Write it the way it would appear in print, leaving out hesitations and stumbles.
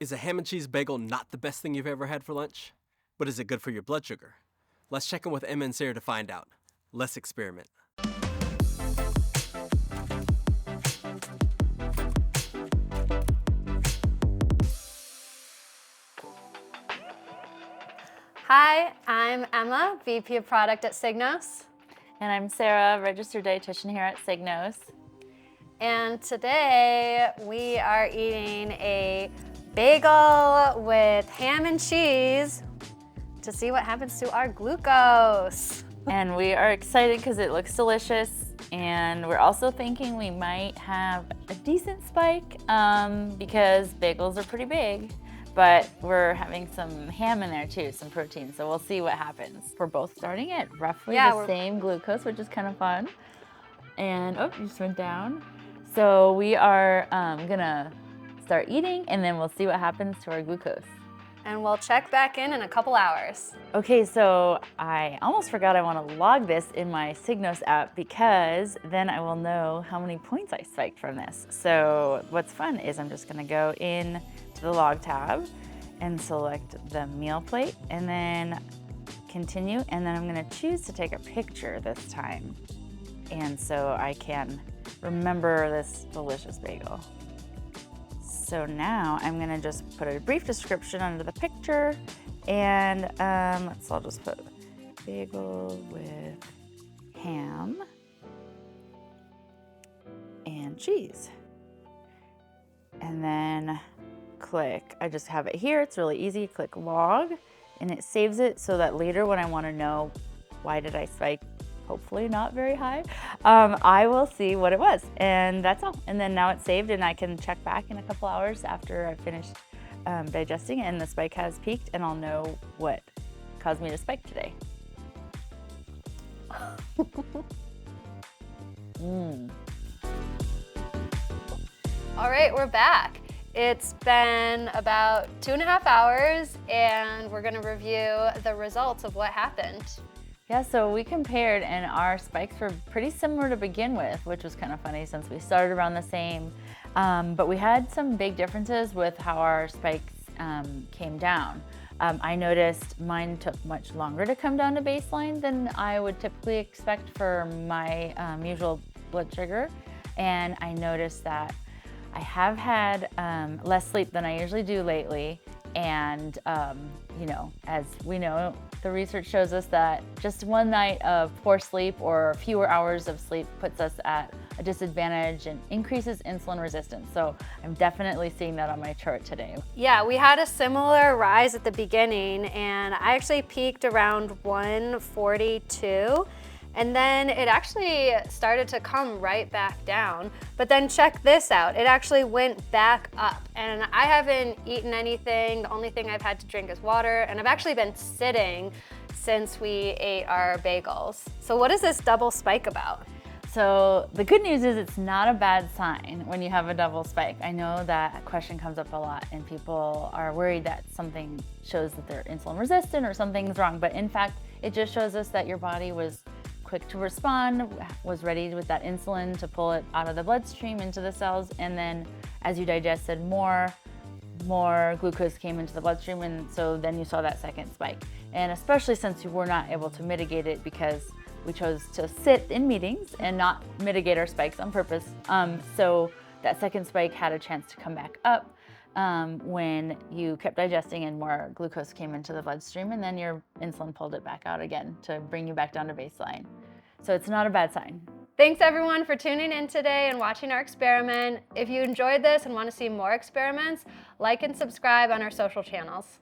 Is a ham and cheese bagel not the best thing you've ever had for lunch? But is it good for your blood sugar? Let's check in with Emma and Sarah to find out. Let's experiment. Hi, I'm Emma, VP of Product at Signos. And I'm Sarah, Registered Dietitian here at Signos. And today we are eating a bagel with ham and cheese to see what happens to our glucose. And we are excited because it looks delicious. And we're also thinking we might have a decent spike because bagels are pretty big. But we're having some ham in there too, some protein. So we'll see what happens. We're both starting at roughly the same glucose, which is kind of fun. And oh, you just went down. So we are gonna start eating and then we'll see what happens to our glucose. And we'll check back in a couple hours. Okay, so I almost forgot I want to log this in my Signos app because then I will know how many points I spiked from this. So what's fun is I'm just gonna go in to the log tab and select the meal plate and then continue, and then I'm gonna choose to take a picture this time. And so I can remember this delicious bagel. So now I'm gonna just put a brief description under the picture, and I'll just put bagel with ham and cheese. And then click, I just have it here, it's really easy, click log, and it saves it so that later when I wanna know why did I spike, hopefully not very high, I will see what it was, and that's all. And then now it's saved and I can check back in a couple hours after I finished digesting and the spike has peaked, and I'll know what caused me to spike today. All right, we're back. It's been about 2.5 hours and we're gonna review the results of what happened. Yeah, so we compared and our spikes were pretty similar to begin with, which was kind of funny since we started around the same. But we had some big differences with how our spikes came down. I noticed mine took much longer to come down to baseline than I would typically expect for my usual blood sugar. And I noticed that I have had less sleep than I usually do lately. And, you know, as we know, the research shows us that just one night of poor sleep or fewer hours of sleep puts us at a disadvantage and increases insulin resistance. So I'm definitely seeing that on my chart today. Yeah, we had a similar rise at the beginning and I actually peaked around 142. And then it actually started to come right back down. But then check this out, it actually went back up. And I haven't eaten anything, the only thing I've had to drink is water, and I've actually been sitting since we ate our bagels. So what is this double spike about? So the good news is it's not a bad sign when you have a double spike. I know that question comes up a lot and people are worried that something shows that they're insulin resistant or something's wrong, but in fact, it just shows us that your body was quick to respond, was ready with that insulin to pull it out of the bloodstream into the cells, and then as you digested more glucose came into the bloodstream, and so then you saw that second spike. And especially since you were not able to mitigate it because we chose to sit in meetings and not mitigate our spikes on purpose, so that second spike had a chance to come back up when you kept digesting and more glucose came into the bloodstream, and then your insulin pulled it back out again to bring you back down to baseline. So it's not a bad sign. Thanks everyone for tuning in today and watching our experiment. If you enjoyed this and want to see more experiments, like and subscribe on our social channels.